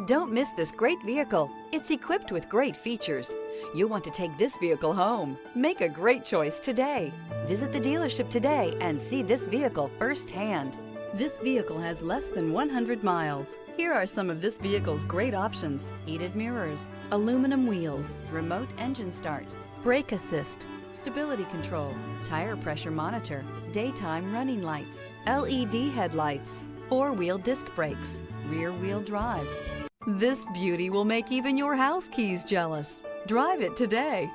Don't miss this great vehicle. It's equipped with great features. You'll want to take this vehicle home. Make a great choice today. Visit the dealership today and see this vehicle firsthand. This vehicle has less than 100 miles. Here are some of this vehicle's great options: heated mirrors, aluminum wheels, remote engine start, brake assist, stability control, tire pressure monitor, daytime running lights, LED headlights, four-wheel disc brakes, rear-wheel drive. This beauty will make even your house keys jealous. Drive it today.